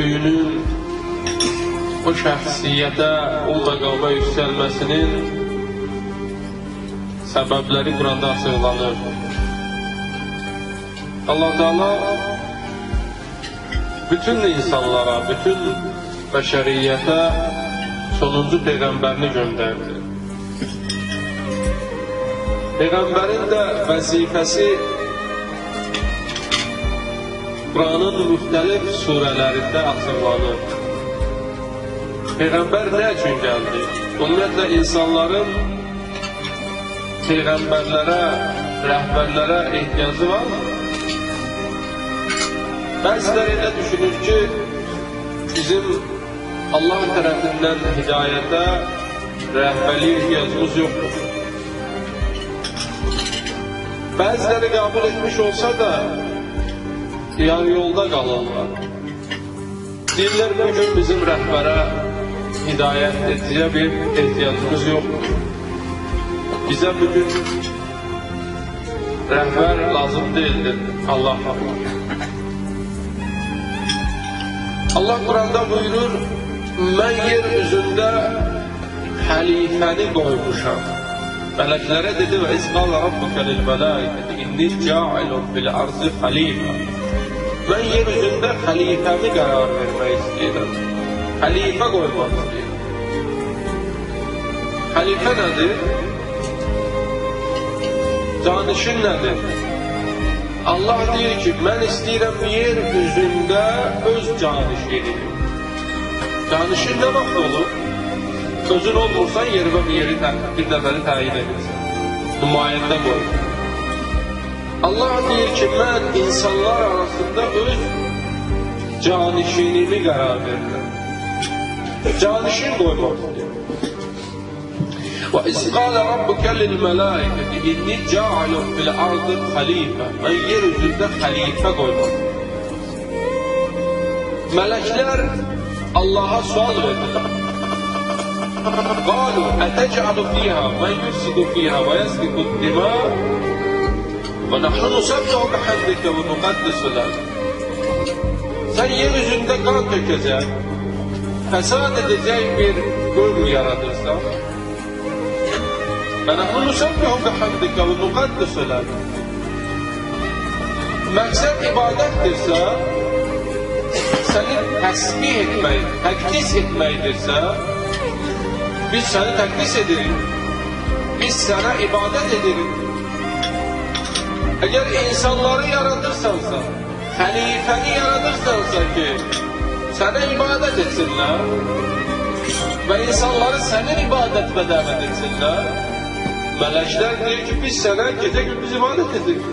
özlüyünün o şəxsiyyətə, o məqama yüksəlməsinin səbəbləri Quranda açıqlanır. Allah Teala bütün insanlara, bütün bəşəriyyətə sonuncu Peyğəmbərini göndərdi. Peyğəmbərin də vəzifəsi Quranın müxtəlif surələrində açıqlanır. Peyğəmbər nə üçün gəldi? Ümumiyyətlə, insanların Peyğəmbərlərə, rəhbərlərə ehtiyacı varmı? Bəzilər elə düşünür ki, bizim Allah tərəfindən hidayətə, rəhbərliyə ehtiyacımız yoxdur. Bəziləri qəbul etmiş olsa da, yarı yolda qalırlar. Deyirlər, bugün bizim rəhbərə hidayət etdiyə bir ehtiyacımız yoxdur. Bizə bugün rəhbər lazım deyildir. Allah Quranda buyurur, mən yer üzündə xəlifəni qoymuşam. Mələklərə dedi, və izqal Rabbuka lil mələikəti inni ca'ilun fil arzi xalifə. Mən yer üzündə xəlifəmi qərar vermək istəyirəm. Xəlifə qoymaq istəyirəm. Xəlifə nədir? Canişin nədir? Allah deyir ki, mən istəyirəm yer üzündə öz canişinim. Canişin nə vaxt olur? Özün olmursan, yerimə bir nəfəri təyin edirsən. Nümayəndə qoy. Allah deyir ki, mən insanlar arasında öz canişinimi qərar verirəm. Canişin qoymaq istəyirəm. وَإِذْ قَالَ رَبُّكَ لِلْمَلَائِكَةِ إِنِّي جَاعِلٌ فِي الْأَرْضِ خَلِيفَةً. Mən yer üzündə xəlifə qoymaq. Mələklər Allaha sual verdilər. قَالُوا أَتَجْعَلُ فِيهَا مَنْ يُفْسِدُ فِيهَا وَيَسْفِكُ الدِّمَاءَ وَنَحْنُ نُسَبِّحُ بِحَمْدِكَ وَنُقَدِّسُ لَكَ. Sən yer üzündə qan tökəcək, fəsad edəcək bir qövm yaradırsan, وَنَحْنُ نُسَبِّحُ بِحَمْدِكَ وَنُقَدِّسُ لَكَ. Məqsəd ibadətdirsə, səni təsbih etmək, təqdis etməkdirsə, biz səni təqdis edirik, biz sənə ibadət edirik. Əgər insanları yaradırsansa, xəlifəni yaradırsansa ki, sənə ibadət etsinlər və insanları sənin ibadətinə dəvət etsinlər, mələklər deyir ki, biz sənə gecə-gündüz ibadət edirik.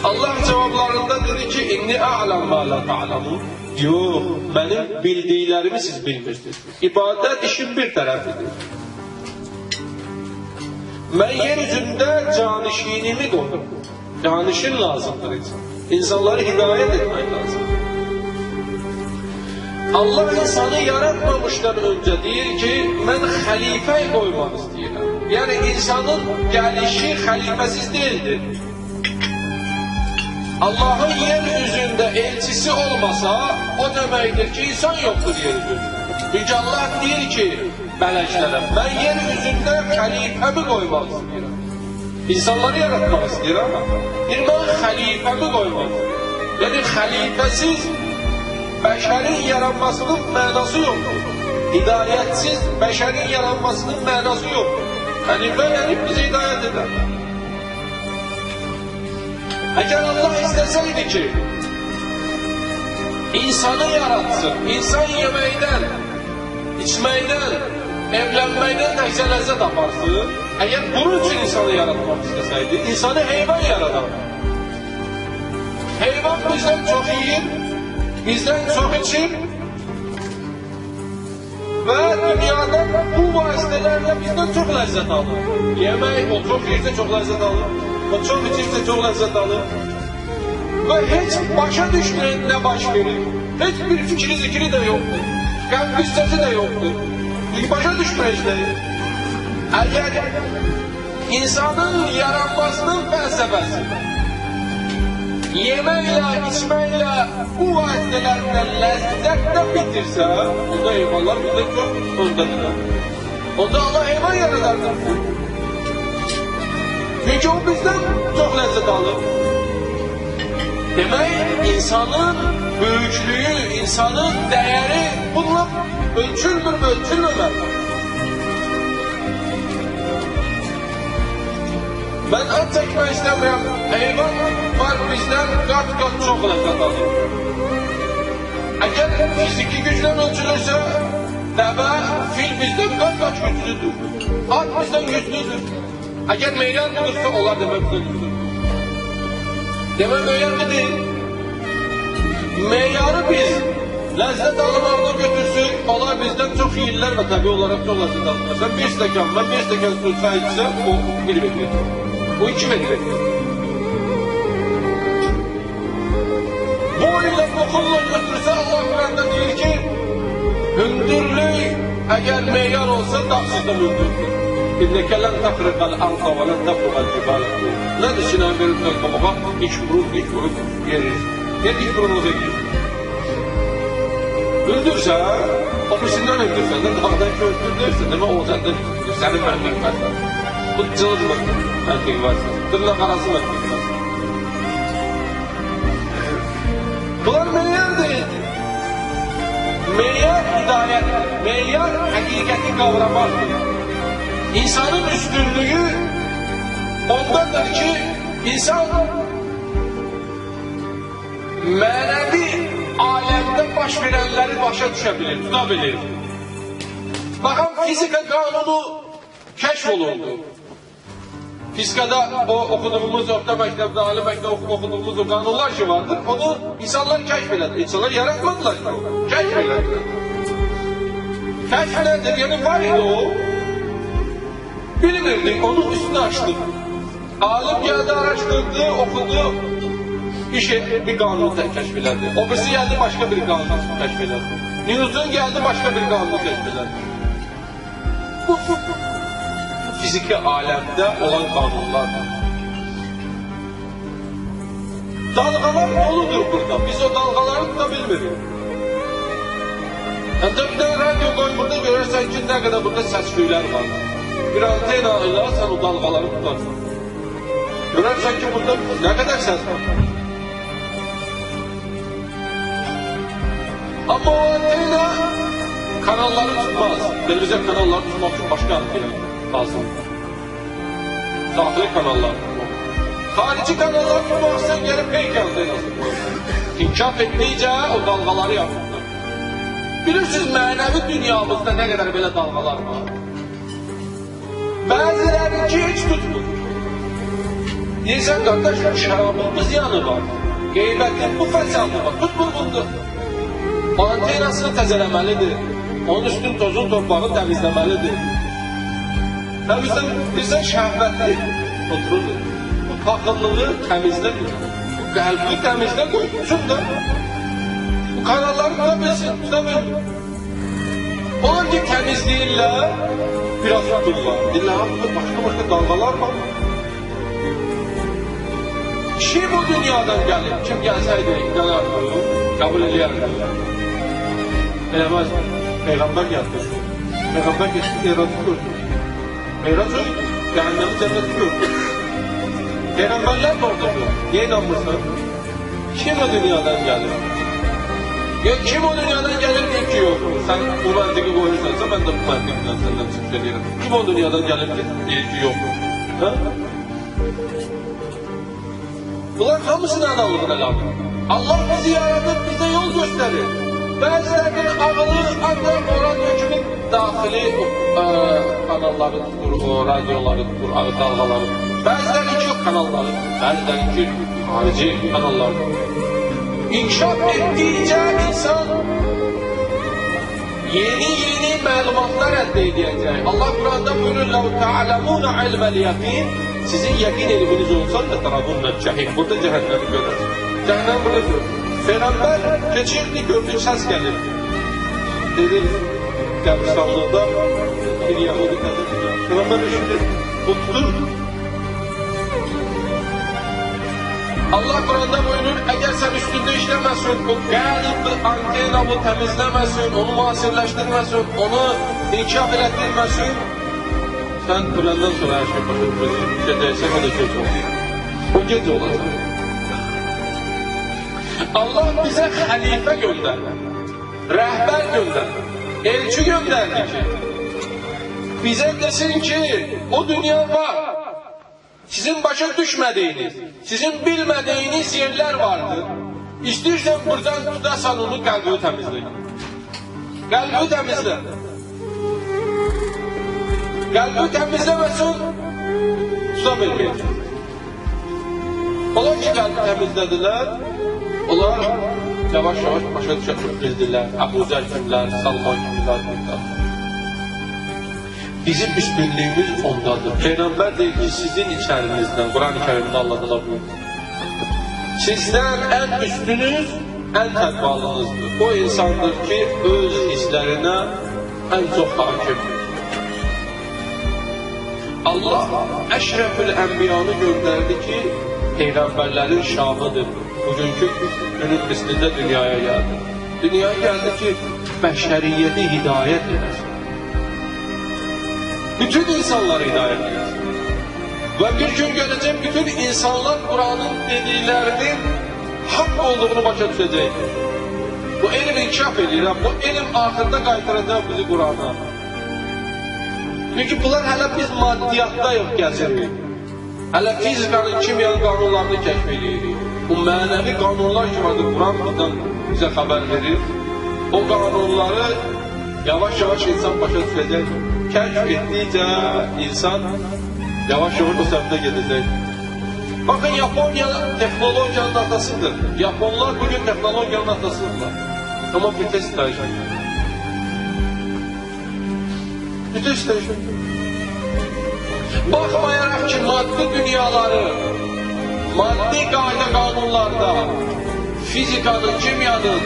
Allah cavablarında dedi ki, inni a'lam ma la ta'lamun. Yox, mənim bildiklərimi siz bilmirsiniz. İbadət işin bir tərəfidir. Mən yer üzündə canişinimi qoydum. Canişin lazımdır insan. İnsanları hidayət etmək lazımdır. Allah insanı yaratmamışdan öncə deyir ki, mən xəlifə qoymaq istəyirəm. Yəni, insanın gəlişi xəlifəsiz deyildir. Allahın yer üzündə elçisi olmasa, o deməkdir ki, insan yoxdur yer üzündə. Çünki Allah deyir ki, mələklərə, mən yer üzündə xəlifəmi qoymaq istəyirəm. İnsanları yaratmaq istəyirəm. Deyir, mən xəlifəmi qoymaq istəyirəm. Yəni, xəlifəsiz bəşərin yaranmasının mənası yoxdur. Hidayətsiz bəşərin yaranmasının mənası yoxdur. Xəlifə gəlib bizi hidayət edər. Əgər Allah istəsəydi ki, insanı yaratsın, insan yeməkdən, içməkdən, evlənməkdən təkcə ləzzət aparsın, əgər bunun üçün insanı yaratmaq istəsəydi, insanı heyvan yaradar. Heyvan bizdən çox yiyir, bizdən çox içir və dünyada bu vasitələrlə bizdən çox ləzzət alır. Yemək, o çox yiyirsə çox ləzzət alır. O çox içirsə çox ləzzət alır və heç başa düşməyən nə baş verir, heç bir fikri zikri də yoxdur, qəm qüssəsi də yoxdur, çünki başa düşməyəcək. Əgər insanın yaranmasının fəlsəfəsi yeməklə, içməklə bu vasitələrlə ləzzətlə bitirsə, onda heyvanlar bizdən çox öndadır. Onda Allah heyvan yaradardır. Çünki o bizdən çox ləzzət alır. Demək, insanın böyüklüyü, insanın dəyəri bununla ölçülmür, ölçülməməz. Mən ad çəkmək istəmirəm, heyvan var bizdən qat-qat çox ləzzət alır. Əgər fiziki güclə ölçülürsə, dəvə, fil bizdən qat-qat güclüdür. At bizdən güclüdür. Əgər meyar budursa, onlar demək bizdən güclüdür. Demək meyar mı deyil? Meyarı biz ləzzət almaqda götürsün, onlar bizdən çox yiyirlər və təbii olaraq çox ləzzət alırlar. Sən bir stəkan, mən bir stəkan su çay içsəm, o bir verir. O iki verir. Boy ilə qoxulla götürsə, Allah Quranda deyir ki, hündürlük əgər meyar olsa, dağsızda hündürdür. İnnəkə lən təxriqəl arqa və lən təxriqəl cibal. Nədir ki, nə verir qabağa? İç burun yerir. Ne dik burunluq edir? Hündürsə, o birisindən hündürsən, dağdan ki hündürsə, demə o səndən hündürdür, sənin mənlik varsa. Bu cılız mənlik varsa, dırnaq arası mənlik varsa. Bunlar meyyar deyildir. Meyyar hidayətdir, meyyar həqiqəti qavramaqdır. İnsanın üstünlüyü ondadır ki, insan mənəvi aləmdə baş verənləri başa düşə bilir, tuta bilir. Baxın, fizika qanunu kəşf olundu. Fizikada o oxuduğumuz, orta məktəbdə, ali məktəbdə oxuduğumuz o qanunlar ki vardır, onu insanlar kəşf elədi. İnsanlar yaratmadılar ki, kəşf elədilər. Kəşf elədir, yəni var idi o. Bilmirdik, onun üstünü açdık. Alim gəldi, araşdırdı, okudu. Bir qanunu kəşf elədi. O birisi gəldi, başqa bir qanunu kəşf elədi. Newton gəldi, başqa bir qanunu kəşf elədi. Bu fiziki aləmdə olan qanunlardır. Dalğalar doludur burada. Biz o dalğaları tuta bilmirik. Hətta bir də radyo qoy burada görərsən ki, nə qədər burada səs-küylər var. Bir antena ilə sən o dalğaları tutarsan. Görərsən ki, burada nə qədər səs var. Amma o antena kanalları tutmaz. Televizyon kanalları tutmaq üçün başqa antena lazım. Daxili kanalları tutmaq. Xarici kanalları tutmaq sən gəlib peyk antenası qoyur. İnkişaf etdikcə o dalğaları yapırlar. Bilirsiniz, mənəvi dünyamızda nə qədər belə dalğalar var. Bəzilərinki heç tutmur. Deyirsən, qardaş, şərabın bu ziyanı var. Qeybətin bu fəsyanı var. Tutmur bunda. Antenasını təzələməlidir. Onun üstün tozun torpağı təmizləməlidir. Bilirsən, şəhvətli otururdur. Bu paxıllığı təmizləmir. Bu qəlbi təmizlə qoysun da. Bu kanalları tuta bilsin, tuta bilsin. Onlar ki, təmizləyirlər, biraz tuturlar. Deyirlər, başqa dalğalar var. Kim o dünyadan gəlir? Kim gəlsəydi, inanardı, qəbul edərdi. Eləməz, Peyğəmbər gəldi. Peyğəmbər geçdi, Meyrazı gördü. Meyraz öyle, cəhənnəmi cənnəti gördü. Peyğəmbərlər də orada gördü. Niyə inanmırsan? Kim o dünyadan gəlir? Ya kim o dünyadan gəlir deyir ki, yox. Sən bu məntiqi qoyursansa, mən də bu məntiqdən səndən çıxış edirəm. Kim o dünyadan gəlir deyir ki, yox. Bunlar hamısı nədallığına qalır. Allah bizi yaradır, bizə yol göstərir. Bəzilərinin ağılı ancaq o radyo kimi daxili kanalları tutur, o radyoları tutur, ağı dalğaları tutur. Bəzilərinki kanalları, bəzilərinki harici kanalları tutur. İnkişaf etdikcə insan yeni məlumatlar əldə edəcək. Allah Quranda buyurur, لَوْ تَعْلَمُونَ عِلْمَ الْيَقِينَ Sizin yəqin elminiz olsan da tarafınla cəhim. Burada cəhənnəmi görürsün. Cəhənnəm burada görür. Peyğəmbər keçirdi, gördü, səs gəlir. Dedi, qəbristanlıqda bir Yahudi qədir. Peyğəmbər eşidir, bu tutur. Allah Kur'anda buyurur, eğer sen üstünde işlemesin, o qəlb antena bu temizlemesin, onu müasirleştirmesin, onu inkişaf ettirmesin, sen Kur'an'dan sonra her şey başa düşürsün. Gecəysən, o da gec olur. O gec olacaq. Allah bize halife gönderdi, rehber gönderdi, elçi gönderdi ki, bize desin ki, o dünya var. Sizin başa düşmediğiniz, sizin bilmediğiniz yerler vardır. İstersen buradan tutasan onu, qəlbini təmizlə. Qəlbini təmizlə. Qəlbini təmizləməsin, tuta bilməyəcək. Onlar ki, qəlbi təmizlədilər, onlar yavaş-yavaş başa düşürüldülər. Əbu Zər kimlər, Salman kimlər. Bizim üstünlüğümüz ondadır. Peygamber deyir ki, sizin içerinizden, Kur'an-ı Kerim'de Allah'la buyurur. Sizden en üstünüz, en takvalınızdır. O insandır ki, öz hislerine en çok hakimdir. Allah Eşrefül Enbiyanı gönderdi ki, peygamberlerin şahıdır. Bugünkü günün mislinde dünyaya geldi. Dünyaya geldi ki, beşeriyeti hidayet eder. Bütün insanları hidayet eder. Ve bir gün gelecek, bütün insanlar Kur'an'ın dediklerinin hak olduğunu başa düşecek. Bu ilim inkişaf edir, bu ilim ahirde qaytaracaq bizi Kur'an'a. Çünkü bunlar hələ biz maddiyyatda yok gəzirik. Hələ fizikanın, kimyanın qanunlarını kəşf edirik. Bu mənəvi qanunlar ki vardır, Kur'an bizdən bize haber verir. O qanunları yavaş-yavaş insan başa düşecek. Kəşf etdikcə insan yavaş-yavaş o səmtə gedəcək. Bakın, Japonya teknolojiyanın atasıdır. Japonlar bugün teknolojiyanın atasıdırlar. Ama vites dəyişir. Vites dəyişir. Baxmayaraq ki, maddi dünyaları, maddi qayda qanunlarda, fizikanın, kimyanın,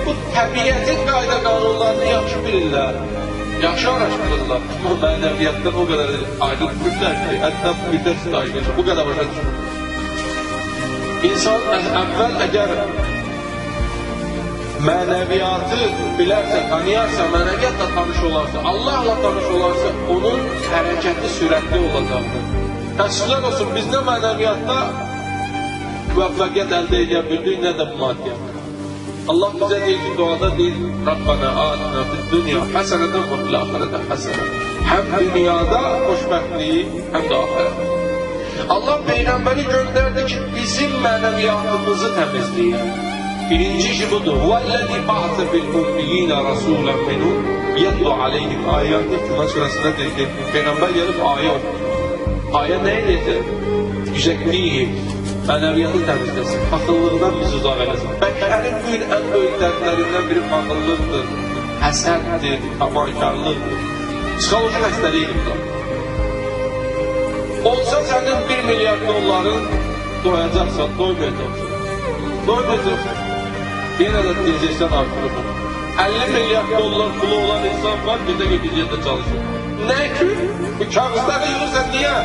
bu təbiətin qayda qanunlarını yaxşı bilirlər. Yaxşı araşdırırlar. Ama mənəviyyatdan o kadar aydın tutmuşlar ki, hətta vites dəyişir. Bu kadar başa düşür. İnsan əvvəl əgər mənəviyyatı bilərsə, tanıyarsa, mənəviyyatla tanış olarsa, Allahla tanış olarsa, onun hərəkəti sürətli olacaqdır. Təşkillər olsun, biz nə mənəviyyatda müvəffəqiyyət əldə edə bildik, nə də maddiyyat. Allah bize deyir ki, duada deyir, Rabbana atina fid dünya həsənədən və fil ahirətə həsənə. Hem dünyada xoşbəxtliyi, hem de ahirətdə. Allah Peyğəmbəri gönderdi ki, bizim mənəviyyatımızı təmizləyir. Birinci işi budur. Vəl-ləzi ba'sə bil-ummiyinə rasulən minhum yətlu aleyhim ayəti. Cümə surəsində deyir ki, Peyğəmbər gəlib ayə oxuyor. Ayə nə edir? Yüzəkliyim. Mənəviyyatı təmizləsin, paxıllıqdan bizi uzaq eləsin. Bəşərin bu gün ən böyük dərdlərindən biri paxıllıqdır, həsəddir, tabankarlıqdır. Psixoloji xəstəliyidir bu. Olsa sənin 1 milyar dolların doyacaqsan, doymayacaqsan. Doymayacaqsan. Yenə də deyəcəksən artırır. 50 milyar dollar pulu olan insan var, gecə gedəcəkdə çalışır. Nə ki? Bu kağızları yığırsan, niyə?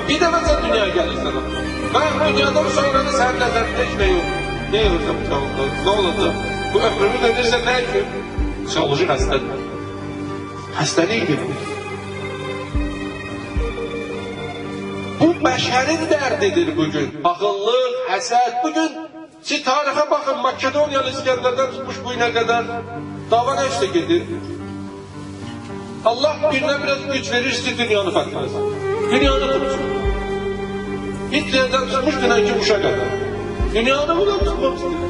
Bir dəfə sən dünyaya gəlirsən. Və dünyadan sonra da sənin nəzərində heç nə yox. Ne yığırsan bu kağızları? Nə olacaq? Bu ömrünü verirsən nə ki? Psixoloji xəstədir. Xəstəlikdir. Bu bəşərin dərdidir bugün. Paxıllıq, həsəd. Bugün siz tarixə baxın, Makedoniyalı İskəndərdən tutmuş bu günə qədər dava nə üstə gedir? Allah birine biraz güç verir, siz dünyanı fəthiləsin. Dünyanı tutsun. Hitler'den tutmuş dünənki Bush'a kadar. Dünyanı buradan tutmak istiyor.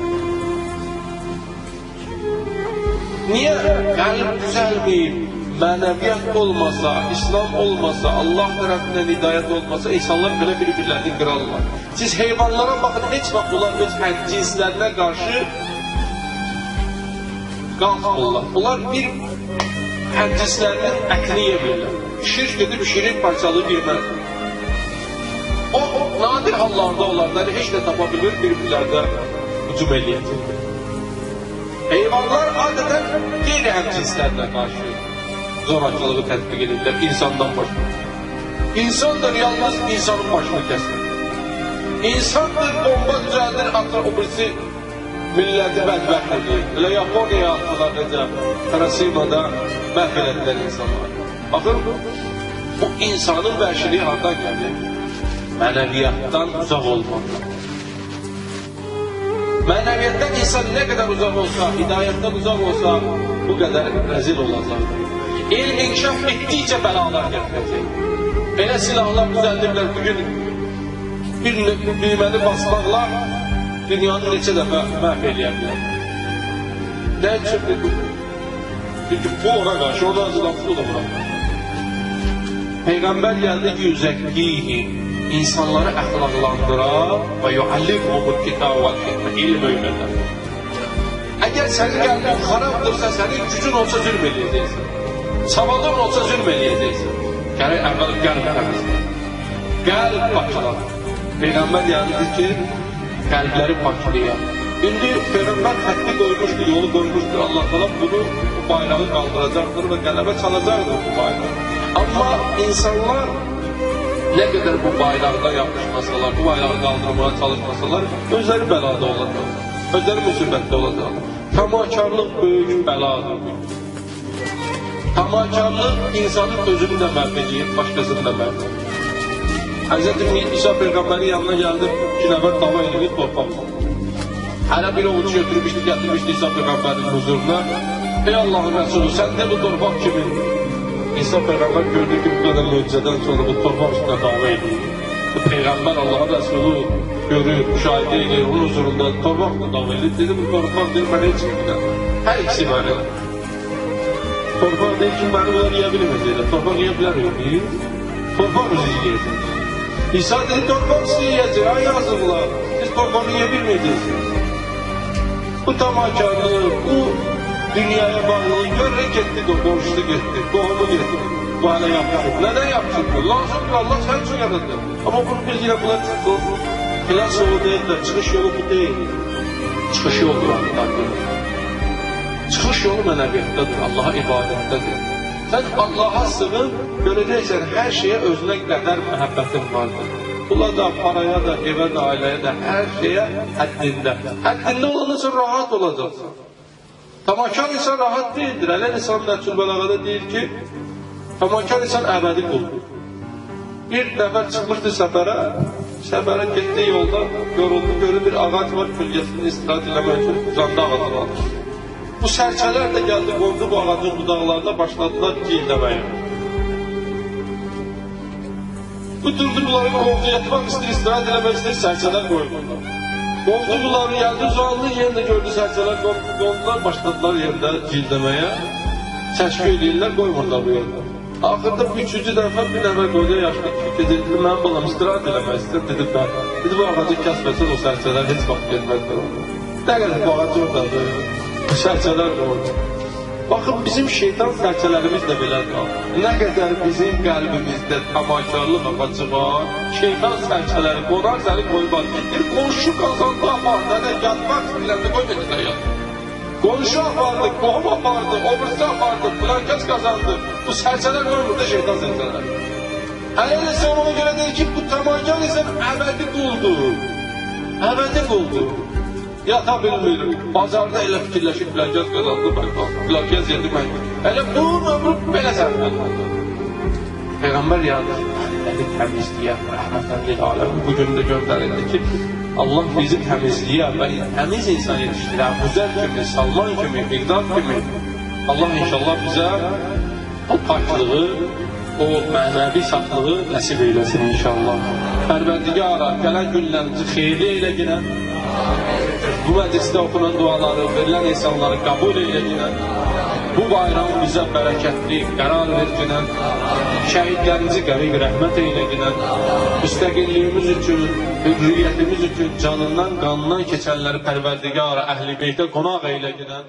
Niye? Qəlb düzəlməyib, mənəviyyat olmasa, İslam olmasa, Allah tərəfindən hidayət olmasa, insanlar belə bir-birlərini qırarlar. Siz heyvanlara baxın, heç vaxt onlar öz cinslərinə qarşı qalxmırlar. Onlar bir cinslərinin ətini yemirlər. Şirk edib şirin parçalayıb yemez. O nadir hallarda olanları heç də tapa bilir, bir-birlərdə hücum eləyəcək. Heyvanlar adətən qeyri-həmcinslərlə qarşı zorakılığı tətbiq edirlər insandan başqa. İnsan da yalnız insanın başını kəsir. İnsandır, bomba düzəldir, atır, o birisi milləti bədbəxt edir. Elə Yaponiyaya attılar necə, Hiroşimada məhv elədilər insanlar. Baxın, bu insanın vəhşiliyi hardan gəlir? Mənəviyyatdan uzaq olmaqla. Mənəviyyatdan insan nə qədər uzaq olsa, hidayətdən uzaq olsa, bu qədər rəzil olacaq. Elm inkişaf etdikcə bəlalar gətirəcək. Elə silahlar düzəldiblər bugün, bir düyməni basmaqla dünyanı neçə dəfə məhv eləyə bilər. Nə üçün bu? Çünki bu ona qarşı, ona azılamışı da bırak. Peyğəmbər gəldi ki, yüzəkliyi, insanları əxlaqlandıra və yuallimhumul kitab və hikmə, ilm öyrədər. Əgər sənin qəlbin xarabdırsa, sənin gücün olsa zülm eləyəcəksən. Savadın olsa zülm eləyəcəksən. Gərək əvvəl qəlb təmizdir. Qəlb paklar. Peyğəmbər gəldi ki, qəlbləri paklayar. İndi Peyğəmbər xətti qoymuşdur, yolu qoymuşdur. Allah təala bunu, bu bayrağı qaldıracaqdır və qələbə çalacaqdır bu bayrağı. Amma insanlar nə qədər bu bayraqda yapışmasalar, bu bayrağı qaldırmaya çalışmasalar, özləri bəlada olacaq, özləri müsibətdə olacaq. Tamakarlıq böyük bəladır. Tamakarlıq insanın özünü də məhv edir, başqasını da məhv edir. Həzrət İsa Peyğəmbərin yanına gəldi, 2 nəfər dava edilib torpaq. Hələ bir ovuç götürmüşdü, gətirmişdi İsa Peyğəmbərin huzuruna. Ey Allahın Rəsulü, sən də bu torpaq kimin? İsa Peyğəmbər gördü ki, bu qədər möcüzədən sonra bu torpaq üstünə dava edir. Peyğəmbər Allahın Rəsulü görür, müşahidə edir, onun huzurunda torpaq üstünə dava edir. Dedi, bu torpaq deyir, mənə heç kimdən. Hər ikisi mənə. Torpaq deyir ki, məni bunlar yiyə bilməyəcəklər. Torpaq yiyə bilər yox. Torpaq bizi yiyəcək. İsa dedi, torpaq sizi yiyəcək. Ay yazıqlar, siz torpağı yiyə bilməyəcəksiniz. Bu tamakarlığı, bu dünyaya bağlılığı görürək getdi, qonşusu getdi, qohumu getdi. Bu hələ yapışır. Nədən yapışır? Lazımdır, Allah sən üçün yaradır. Amma bunu biz yine bunlar xilas yolu deyirlər, çıxış yolu bu deyil. Çıxış yolu Allah'dadır. Çıxış yolu mənəviyyətdadır, Allaha ibadətdədir. Sən Allaha sığın, görəcəksən hər şeyə özünə qədər məhəbbətin vardır. Pula da, paraya da, evə də, ailəyə də, hər şeyə həddində. Həddində olan üçün rahat olacaqsın. Tamakar insan rahat değildir. Ələn insan Nəçül Bəlağada deyir ki, tamakar insan əbədi quldur. Bir nəfər çıxmışdı səfərə getdi yolda, yoruldu, görür bir ağac var, kölgəsini istirahat eləmək üçün uzanda ağacı alır. Bu sərçələr də gəldi, qondu bu ağacın budaqlarında, başladılar cildəməyə. Bu durdu bunları qovdu, yatmaq istəyir, istirahat eləmək istəyir, sərçələr qoyurlar. Qovdu bunları, gəldi, uzanlı yerində gördü sərçələr, qovdular, başladılar yerində cildəməyə. Səskü edirlər, qoymurlar bu yerdə. Axırda 3-cü dəfə bir nəfər qoydu, yaşlı kişi dedi, mənim balam istirahat eləmək istəyir, dedi, mən. Dedi, bu ağacı kəsməsən, o sərçələr heç vaxt getməzdir. Nə qədər bu ağacı oradadır, bu sərçələr də orada. Baxın, bizim şeytan sərçələrimiz də belədir. Nə qədər bizim qəlbimizdə tamakarlıq ağacı var, şeytan sərçələri qonar, səni qoymaq. Bir qonşu qazandı apardı, nədə yatmaq istəyirəndə qoy necədə yatır. Qonşu apardı, qohum apardı, obrisi apardı, blankəs qazandı. Bu sərçələr qoymurdu, şeytan sərçələri. Hələ sən ona görə deyir ki, bu tamakar insan əbədi quldur. Əbədi quldur. Yata bilmir, bazarda elə fikirləşib blankəs qazandı, blankəs yedi mən. Elə bunun ömrü belə sərçələrdir. Peyğəmbər yazır, əlləri təmizliyə, rəhmətən lil aləmin bu gündə göndərildi ki, Allah bizi təmizliyə və təmiz insan yetişdirər, Hüzər kimi, Salman kimi, Miqdad kimi. Allah inşallah bizə o paklığı, o mənəvi saflığı nəsib eyləsin inşallah. Pərvərdigara, gələn günlərimizi xeyirli eylə ginən, bu məclisdə oxunan duaları, verilən insanları qəbul eylə ginən, bu bayram bizə bərəkətli qərar verginən, şəhidlərimizi qəvi rəhmət eylə ginən, müstəqilliyimiz üçün, hürriyyətimiz üçün canından, qanından keçənləri Pərvərdigara, Əhl-i Beytə qonaq eylə ginən.